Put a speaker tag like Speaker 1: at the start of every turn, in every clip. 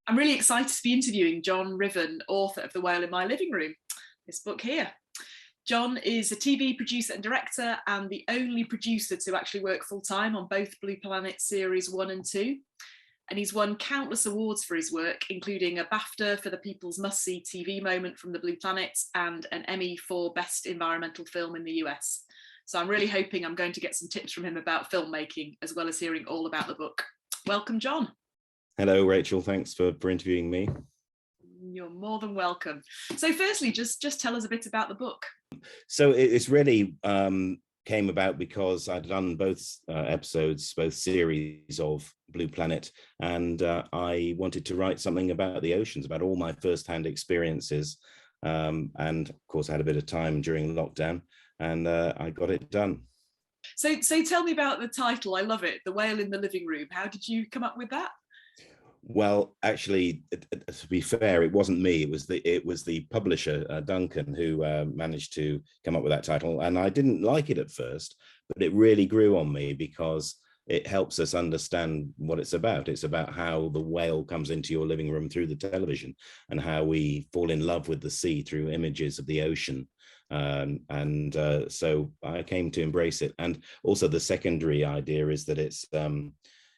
Speaker 1: I'm really excited to be interviewing John Riven, author of The Whale in My Living Room, this book here. John is a TV producer and director and the only producer to actually work full-time on both Blue Planet series 1 and 2. And he's won countless awards for his work, including a BAFTA for the People's Must-See TV Moment from the Blue Planet and an Emmy for Best Environmental Film in the US. So I'm really hoping I'm going to get some tips from him about filmmaking, as well as hearing all about the book. Welcome, John.
Speaker 2: Hello, Rachel. Thanks for interviewing me.
Speaker 1: You're more than welcome. So firstly, just tell us a bit about the book.
Speaker 2: So it's really came about because I'd done both both series of Blue Planet, and I wanted to write something about the oceans, about all my first-hand experiences. And of course, I had a bit of time during lockdown, and I got it done.
Speaker 1: So tell me about the title. I love it, The Whale in the Living Room. How did you come up with that?
Speaker 2: Well, actually, to be fair, it wasn't me. It was the publisher, Duncan, who managed to come up with that title. And I didn't like it at first, but it really grew on me because it helps us understand what it's about. It's about how the whale comes into your living room through the television and how we fall in love with the sea through images of the ocean. So I came to embrace it. And also the secondary idea is that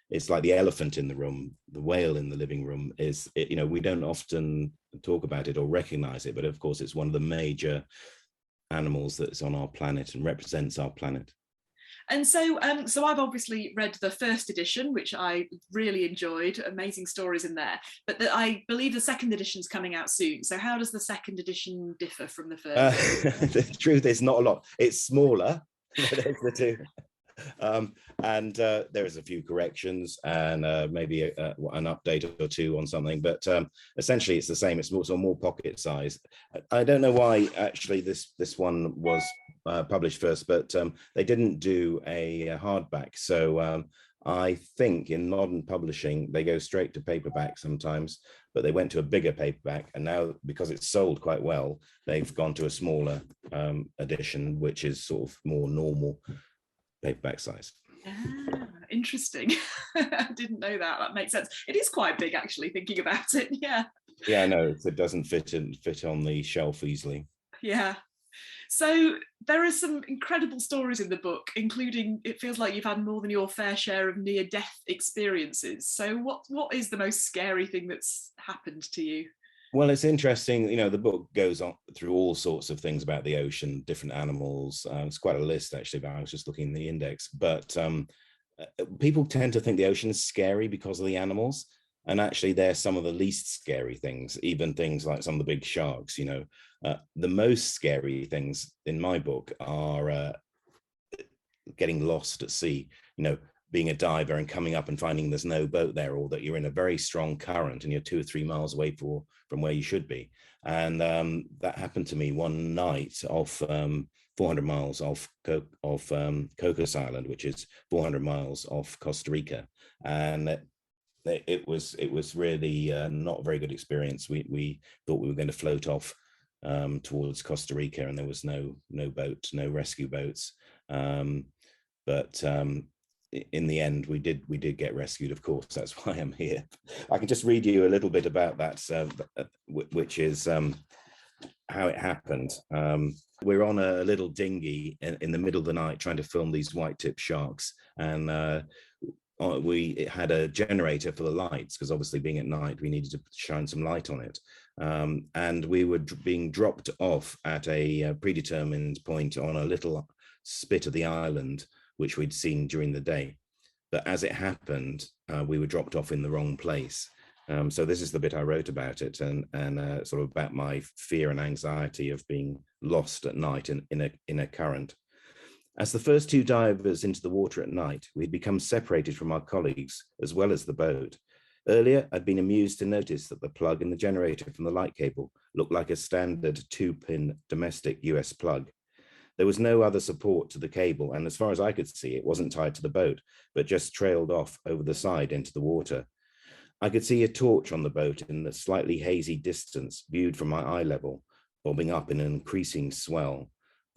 Speaker 2: it's like the elephant in the room, the whale in the living room we don't often talk about it or recognize it, but of course it's one of the major animals that's on our planet and represents our planet.
Speaker 1: And so I've obviously read the first edition, which I really enjoyed, amazing stories in there, but I believe the second edition is coming out soon. So how does the second edition differ from the first?
Speaker 2: The truth is not a lot. It's smaller. There's the two. There is a few corrections and maybe an update or two on something, but essentially it's the same. It's more pocket size. I don't know why actually this one was published first, but they didn't do a hardback. So I think in modern publishing they go straight to paperback sometimes, but they went to a bigger paperback, and now because it's sold quite well, they've gone to a smaller edition, which is sort of more normal paperback size.
Speaker 1: Interesting. I didn't know that. That makes sense. It is quite big, actually, thinking about it. Yeah,
Speaker 2: no, it doesn't fit on the shelf easily.
Speaker 1: Yeah. So there are some incredible stories in the book, including, it feels like you've had more than your fair share of near-death experiences. So what is the most scary thing that's happened to you?
Speaker 2: Well, it's interesting, the book goes on through all sorts of things about the ocean, different animals. It's quite a list, actually, but I was just looking in the index. But people tend to think the ocean is scary because of the animals. And actually, they're some of the least scary things, even things like some of the big sharks. The most scary things in my book are getting lost at sea, being a diver and coming up and finding there's no boat there, or that you're in a very strong current and you're 2 or 3 miles away from where you should be. And that happened to me one night off 400 miles off Cocos Island, which is 400 miles off Costa Rica. And it was really not a very good experience. We thought we were going to float off towards Costa Rica, and there was no boat, no rescue boats. But in the end, we did get rescued, of course. That's why I'm here. I can just read you a little bit about that, which is how it happened. We're on a little dinghy in the middle of the night trying to film these white-tip sharks, and we had a generator for the lights because obviously being at night, we needed to shine some light on it. And we were being dropped off at a predetermined point on a little spit of the island, which we'd seen during the day. But as it happened, we were dropped off in the wrong place. So this is the bit I wrote about it, and sort of about my fear and anxiety of being lost at night in a current. As the first 2 divers into the water at night, we'd become separated from our colleagues as well as the boat. Earlier, I'd been amused to notice that the plug in the generator from the light cable looked like a standard 2-pin domestic US plug. There was no other support to the cable, and as far as I could see, it wasn't tied to the boat, but just trailed off over the side into the water. I could see a torch on the boat in the slightly hazy distance, viewed from my eye level, bobbing up in an increasing swell.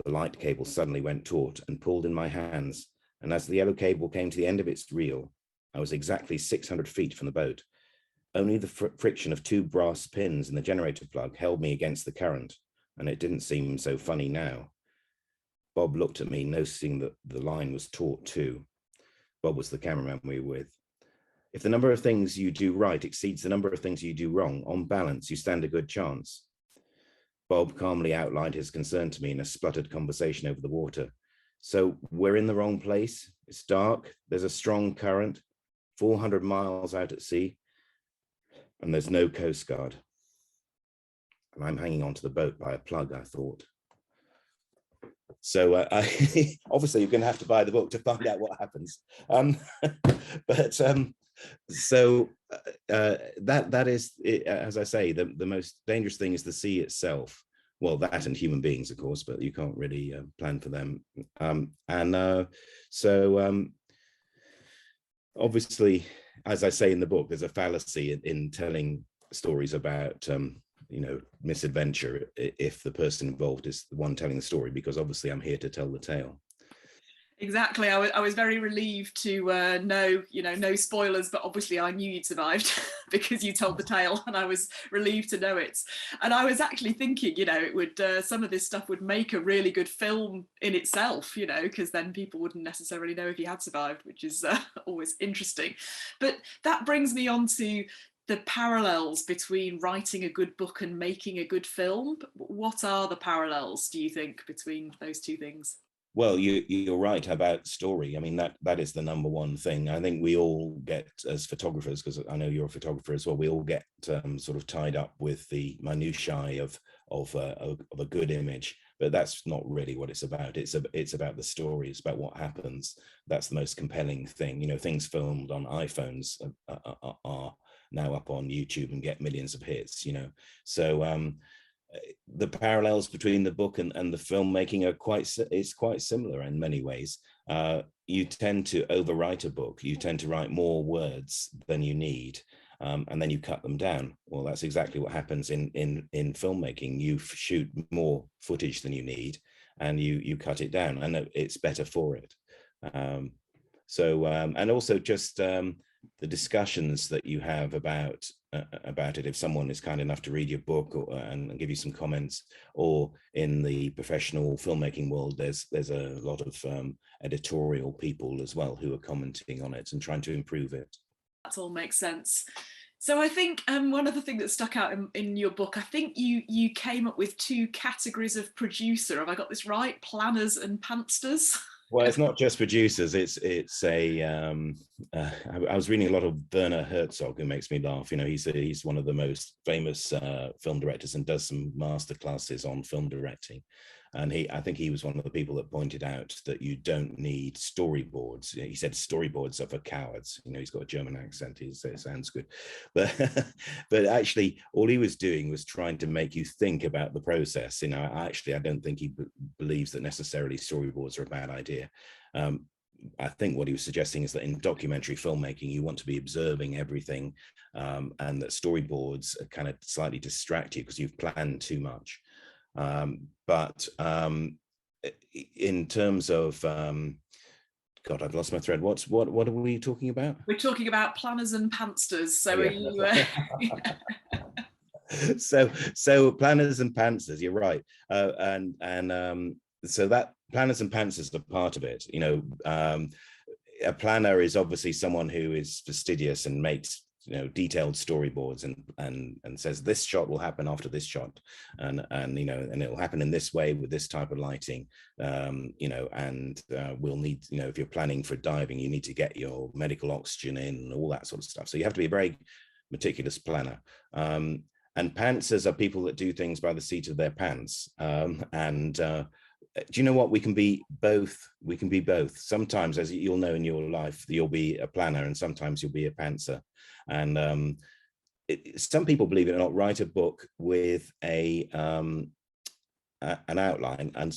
Speaker 2: The light cable suddenly went taut and pulled in my hands, and as the yellow cable came to the end of its reel, I was exactly 600 feet from the boat. Only the friction of two brass pins in the generator plug held me against the current, and it didn't seem so funny now. Bob looked at me, noticing that the line was taut too. Bob was the cameraman we were with. If the number of things you do right exceeds the number of things you do wrong, on balance, you stand a good chance. Bob calmly outlined his concern to me in a spluttered conversation over the water. So we're in the wrong place. It's dark. There's a strong current, 400 miles out at sea, and there's no Coast Guard. And I'm hanging onto the boat by a plug, I thought. So obviously you're going to have to buy the book to find out what happens. That is, as I say, the most dangerous thing is the sea itself. Well, that and human beings, of course, but you can't really plan for them. Obviously, as I say in the book, there's a fallacy in telling stories about misadventure if the person involved is the one telling the story, because obviously I'm here to tell the tale.
Speaker 1: Exactly. I was very relieved to know, no spoilers, but obviously I knew you'd survived because you told the tale, and I was relieved to know it. And I was actually thinking, it would some of this stuff would make a really good film in itself, because then people wouldn't necessarily know if you had survived, which is always interesting. But that brings me on to the parallels between writing a good book and making a good film. What are the parallels, do you think, between those two things?
Speaker 2: Well, you're right about story. I mean, that is the number one thing. I think we all get, as photographers, because I know you're a photographer as well, we all get sort of tied up with the minutiae of a good image, but that's not really what it's about. It's about the story. It's about what happens. That's the most compelling thing. Things filmed on iPhones are now up on YouTube and get millions of hits. So the parallels between the book and the filmmaking are quite similar in many ways. You tend to overwrite a book. You tend to write more words than you need, and then you cut them down. Well, that's exactly what happens in filmmaking. You shoot more footage than you need, and you cut it down, and it's better for it. And also just the discussions that you have about it, if someone is kind enough to read your book and give you some comments, or in the professional filmmaking world, there's a lot of editorial people as well who are commenting on it and trying to improve it.
Speaker 1: That all makes sense. So I think one other thing that stuck out in your book, I think you came up with two categories of producer. Have I got this right? Planners and pantsters?
Speaker 2: Well, it's not just producers. It's a. I was reading a lot of Werner Herzog, who makes me laugh. He's one of the most famous film directors and does some master classes on film directing. And I think he was one of the people that pointed out that you don't need storyboards. He said storyboards are for cowards. He's got a German accent. It sounds good, but actually, all he was doing was trying to make you think about the process. I don't think he believes that necessarily storyboards are a bad idea. I think what he was suggesting is that in documentary filmmaking, you want to be observing everything, and that storyboards kind of slightly distract you because you've planned too much. But in terms of God, I've lost my thread. What are we talking about?
Speaker 1: We're talking about planners and pantsters. So are you?
Speaker 2: So planners and pantsers. You're right, so that planners and pantsers are part of it. A planner is obviously someone who is fastidious and makes detailed storyboards and says this shot will happen after this shot, and it will happen in this way with this type of lighting, and we'll need, if you're planning for diving, you need to get your medical oxygen in and all that sort of stuff. So you have to be a very meticulous planner. And pantsers are people that do things by the seat of their pants. Do you know what? We can be both. Sometimes, as you'll know in your life, you'll be a planner, and sometimes you'll be a pantser. And some people, believe it or not, write a book with an outline, and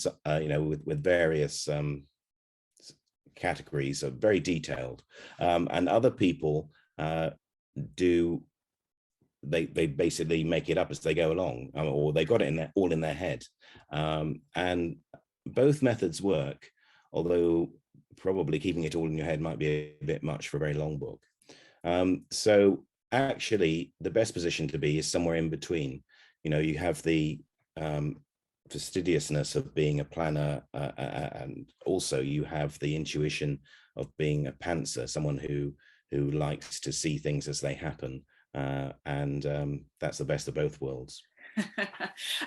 Speaker 2: with various categories, are very detailed. And other people do. They basically make it up as they go along, or they got it all in their head. And both methods work, although probably keeping it all in your head might be a bit much for a very long book. So actually the best position to be is somewhere in between. You know, you have the fastidiousness of being a planner, and also you have the intuition of being a pantser, someone who likes to see things as they happen, and that's the best of both worlds.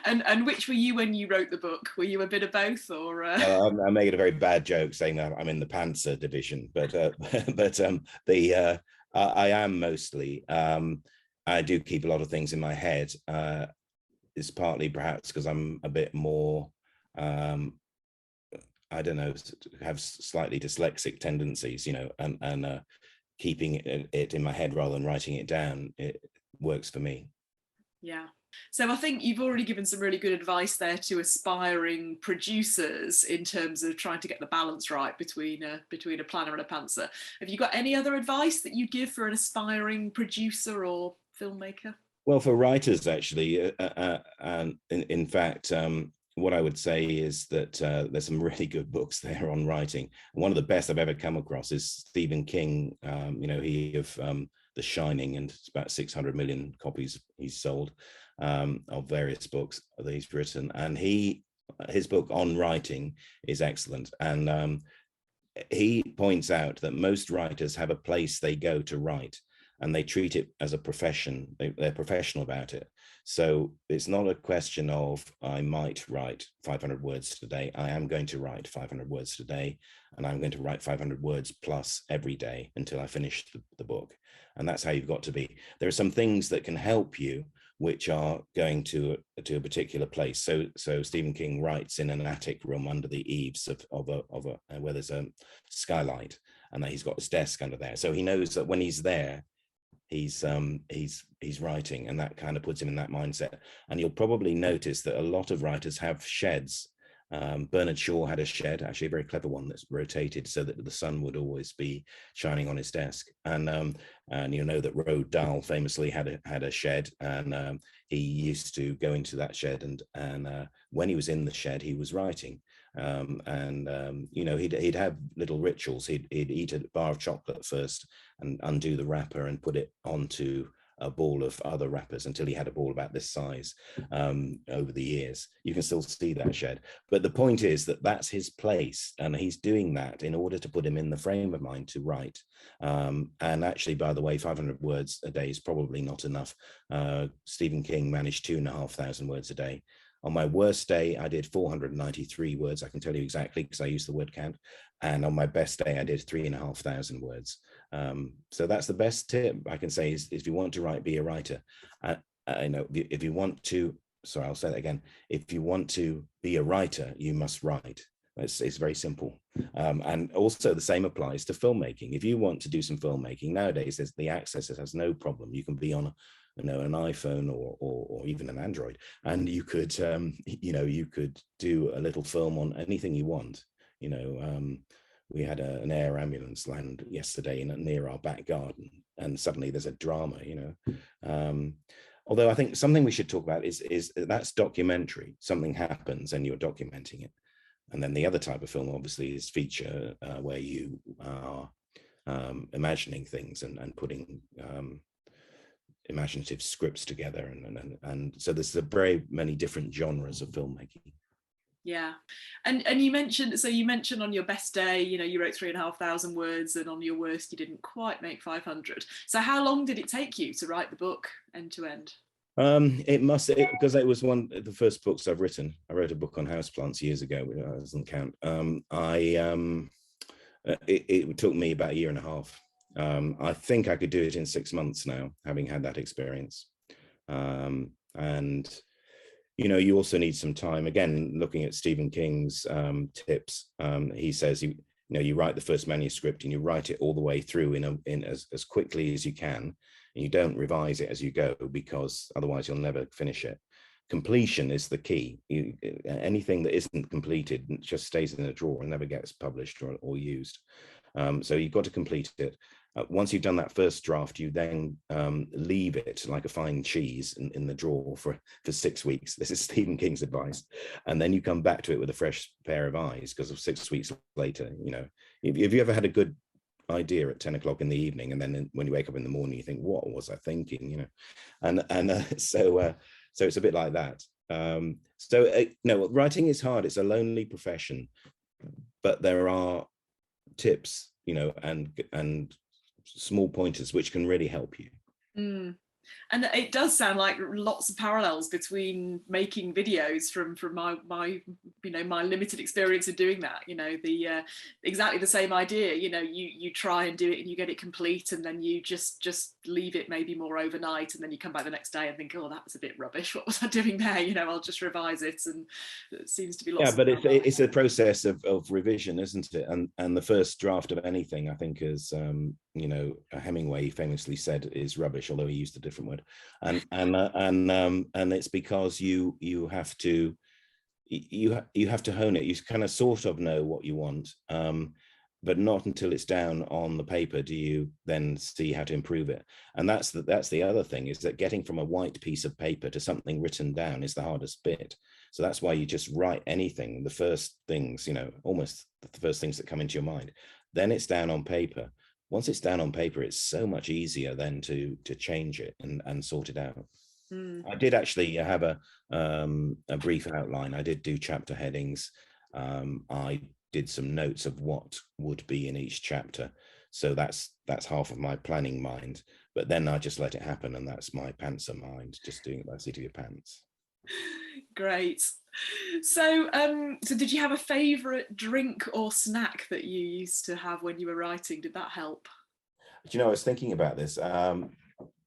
Speaker 1: And which were you when you wrote the book? Were you a bit of both, or?
Speaker 2: I made a very bad joke saying that I'm in the pantser division, but I am mostly. I do keep a lot of things in my head. It's partly perhaps because I'm a bit more, I don't know, have slightly dyslexic tendencies, you know, and keeping it in my head rather than writing it down, it works for me.
Speaker 1: Yeah. So I think you've already given some really good advice there to aspiring producers in terms of trying to get the balance right between a planner and a pantser. Have you got any other advice that you'd give for an aspiring producer or filmmaker?
Speaker 2: Well, for writers, actually, and in fact, what I would say is that there's some really good books there on writing. One of the best I've ever come across is Stephen King. You know, he of The Shining, and it's about 600 million copies he's sold of various books that he's written. And his book on writing is excellent. And he points out that most writers have a place they go to write, and they treat it as a profession. They're professional about it. So it's not a question of, I might write 500 words today. I am going to write 500 words today, and I'm going to write 500 words plus every day until I finish the book. And that's how you've got to be. There are some things that can help you, which are going to a particular place. So Stephen King writes in an attic room under the eaves of a where there's a skylight, and he's got his desk under there. So he knows that when he's there, he's writing, and that kind of puts him in that mindset. And you'll probably notice that a lot of writers have sheds. Bernard Shaw had a shed, actually a very clever one, that's rotated so that the sun would always be shining on his desk. And you know that Roald Dahl famously had a shed, and he used to go into that shed, and when he was in the shed, he was writing. You know, he'd have little rituals. He'd eat a bar of chocolate first and undo the wrapper and put it onto a ball of other wrappers until he had a ball about this size. Over the years, you can still see that shed. But the point is that that's his place, and he's doing that in order to put him in the frame of mind to write. And actually, by the way, 500 words a day is probably not enough. Stephen King managed 2,500 words a day. On my worst day, I did 493 words. I can tell you exactly because I use the word count. And on my best day, I did 3,500 words. So that's the best tip I can say is if you want to write, be a writer. You know, if you want to, sorry, I'll say that again. If you want to be a writer, you must write. It's very simple. And also the same applies to filmmaking. If you want to do some filmmaking nowadays, there's the access. It has no problem. You can be on an iPhone or even an Android, and you could you know, you could do a little film on anything you want. You know, we had an air ambulance land yesterday near our back garden, and suddenly there's a drama. You know, although I think something we should talk about is that's documentary. Something happens and you're documenting it. And then the other type of film obviously is feature, where you are imagining things and putting imaginative scripts together, and so there's very many different genres of filmmaking.
Speaker 1: Yeah. And you mentioned on your best day, you know, you wrote 3,500 words, and on your worst you didn't quite make 500. So how long did it take you to write the book end to end?
Speaker 2: Because it was one of the first books I've written. I wrote a book on houseplants years ago, which doesn't count. It took me about a year and a half. I think I could do it in 6 months now, having had that experience. And you know, you also need some time. Again, looking at Stephen King's tips, he says you know, you write the first manuscript and you write it all the way through in as quickly as you can, and you don't revise it as you go, because otherwise you'll never finish it. Completion is the key. Anything that isn't completed just stays in a drawer and never gets published or used. So you've got to complete it. Once you've done that first draft, you then leave it like a fine cheese in the drawer for 6 weeks. This is Stephen King's advice. And then you come back to it with a fresh pair of eyes, because of 6 weeks later, you know, if you ever had a good idea at 10 o'clock in the evening, and then when you wake up in the morning, you think, what was I thinking, you know? So it's a bit like that. No, writing is hard. It's a lonely profession, but there are tips, you know, and small pointers which can really help you.
Speaker 1: Mm. And it does sound like lots of parallels between making videos from my you know, my limited experience of doing that. You know, the exactly the same idea. You know, you try and do it and you get it complete, and then you just leave it maybe more overnight, and then you come back the next day and think, oh, that was a bit rubbish. What was I doing there? You know, I'll just revise it, and it seems to be lots.
Speaker 2: Yeah, but it's a process of revision, isn't it? And the first draft of anything, I think, as you know, Hemingway famously said, is rubbish, although he used a different word. And it's because you have to hone it. You kind of sort of know what you want, but not until it's down on the paper do you then see how to improve it. And that's the other thing, is that getting from a white piece of paper to something written down is the hardest bit. So that's why you just write anything, the first things, you know, almost the first things that come into your mind. Then it's down on paper. Once it's down on paper, it's so much easier then to change it and sort it out. I did actually have a brief outline. I did do chapter headings. I did some notes of what would be in each chapter. So that's half of my planning mind. But then I just let it happen, and that's my pantser mind, just doing it by the seat of your pants.
Speaker 1: Great. So so did you have a favorite drink or snack that you used to have when you were writing? Did that help?
Speaker 2: Do you know, I was thinking about this.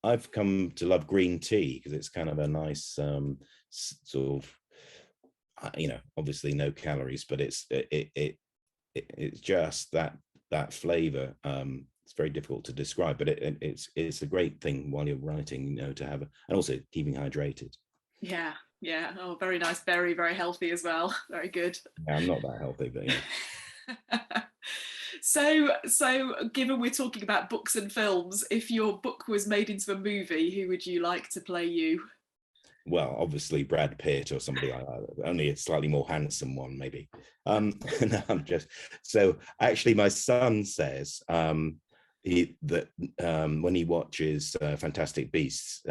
Speaker 2: I've come to love green tea because it's kind of a nice sort of, you know, obviously no calories, but it's just that flavor. It's very difficult to describe, but it's a great thing while you're writing, you know, to have, and also keeping hydrated.
Speaker 1: Yeah, yeah. Oh, very nice. Very, very healthy as well. Very good.
Speaker 2: Yeah, I'm not that healthy, but yeah.
Speaker 1: So given we're talking about books and films, if your book was made into a movie, who would you like to play you?
Speaker 2: Well, obviously Brad Pitt or somebody like that, only a slightly more handsome one, maybe. No, I'm just, so actually my son says that when he watches Fantastic Beasts,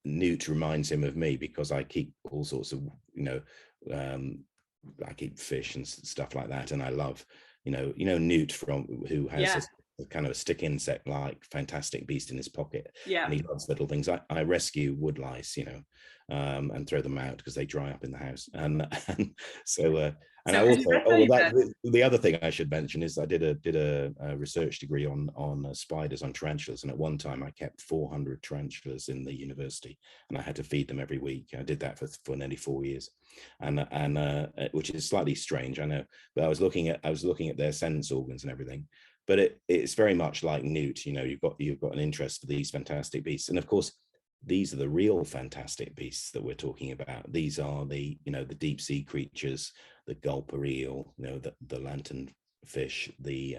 Speaker 2: Newt reminds him of me because I keep all sorts of, you know, I keep fish and stuff like that, and I love, you know, Newt from who has a kind of a stick insect like Fantastic Beast in his pocket, and he loves little things. I rescue woodlice, you know, and throw them out because they dry up in the house, and so and I also, the other thing I should mention is I did a research degree on spiders, on tarantulas, and at one time I kept 400 tarantulas in the university, and I had to feed them every week. I did that for nearly 4 years, and which is slightly strange, I know, but I was looking at their sense organs and everything. But it's very much like Newt, you know, you've got an interest for these fantastic beasts, and of course these are the real fantastic beasts that we're talking about. These are the, you know, the deep sea creatures, the gulper eel, you know, the lantern fish, the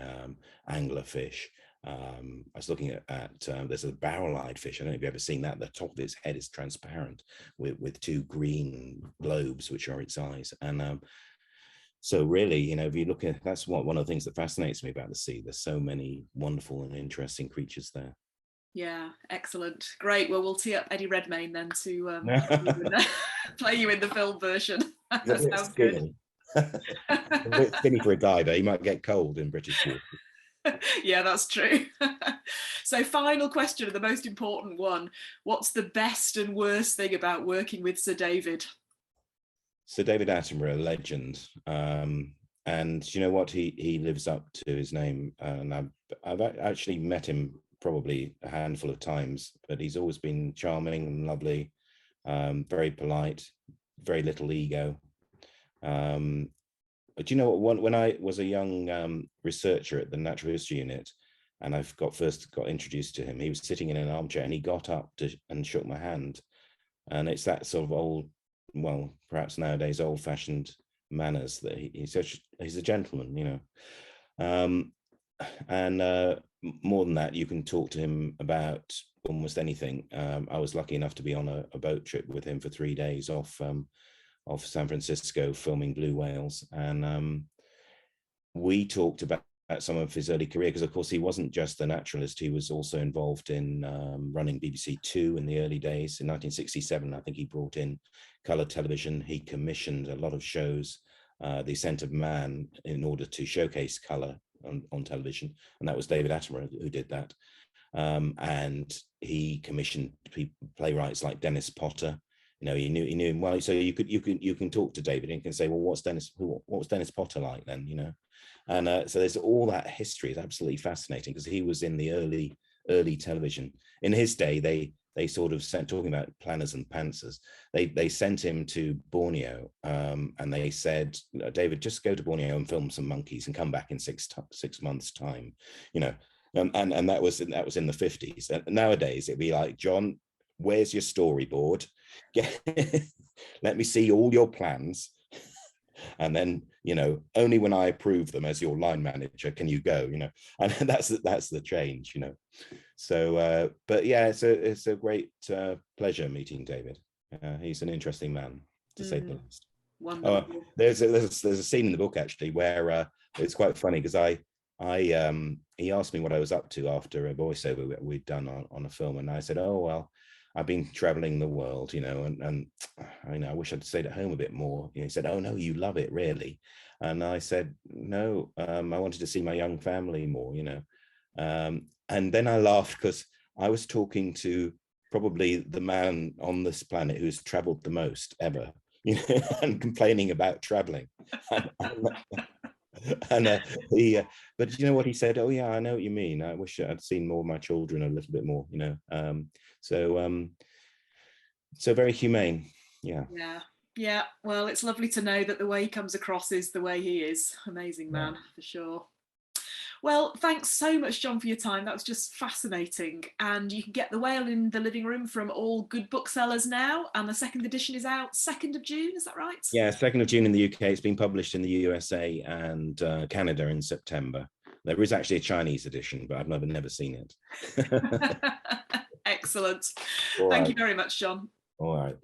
Speaker 2: anglerfish. I was looking at there's a barrel-eyed fish. I don't know if you've ever seen that. The top of its head is transparent with two green globes, which are its eyes. And so really, you know, if you look at, that's one of the things that fascinates me about the sea. There's so many wonderful and interesting creatures there.
Speaker 1: Yeah, excellent. Great. Well, we'll tee up Eddie Redmayne then to play you in the film version. That sounds good.
Speaker 2: A bit skinny for a diver. He might get cold in British water.
Speaker 1: Yeah, that's true. So final question, the most important one. What's the best and worst thing about working with Sir David?
Speaker 2: Sir David Attenborough, a legend. And you know what? He lives up to his name. And I've actually met him probably a handful of times, but he's always been charming and lovely, very polite, very little ego. But you know what, when I was a young researcher at the Natural History Unit, and I first got introduced to him, he was sitting in an armchair and he got up and shook my hand. And it's that sort of old, well, perhaps nowadays old-fashioned manners that he's a gentleman, you know. And more than that, you can talk to him about almost anything. I was lucky enough to be on a boat trip with him for 3 days off San Francisco, filming blue whales, and we talked about some of his early career, because of course he wasn't just a naturalist, he was also involved in running BBC Two in the early days. In 1967, I think he brought in colour television. He commissioned a lot of shows, The Ascent of Man, in order to showcase colour on television, and that was David Attenborough who did that. And he commissioned playwrights like Dennis Potter. You know, he knew him well. So you can talk to David and you can say, well, what was Dennis Potter like then? You know, and so there's all that history. It's absolutely fascinating because he was in the early television. In his day, they sort of sent, talking about planners and pantsers, they sent him to Borneo, and they said, David, just go to Borneo and film some monkeys and come back in 6 months' time. You know. And that was in the 50s. Nowadays it'd be like, John, where's your storyboard? Let me see all your plans, and then, you know, only when I approve them as your line manager can you go. You know, and that's the change. You know, so but yeah, it's a great pleasure meeting David. He's an interesting man, to say the least.
Speaker 1: Wonderful.
Speaker 2: There's a scene in the book actually where it's quite funny because he asked me what I was up to after a voiceover we'd done on a film, and I said, oh well, I've been traveling the world, you know, and I know I wish I'd stayed at home a bit more. You know, he said, oh no, you love it really. And I said, no, I wanted to see my young family more, you know. And then I laughed because I was talking to probably the man on this planet who's traveled the most ever, you know, and complaining about traveling. And but you know what he said? Oh yeah, I know what you mean. I wish I'd seen more of my children a little bit more, you know. So very humane.
Speaker 1: Yeah, well, it's lovely to know that the way he comes across is the way he is. Amazing man, for sure. Well, thanks so much, John, for your time. That was just fascinating. And you can get The Whale in the Living Room from all good booksellers now. And the second edition is out 2nd of June, is that right?
Speaker 2: Yeah, 2nd of June in the UK. It's been published in the USA and Canada in September. There is actually a Chinese edition, but I've never seen it.
Speaker 1: Excellent.
Speaker 2: All
Speaker 1: Thank
Speaker 2: right.
Speaker 1: you very much, John.
Speaker 2: All right.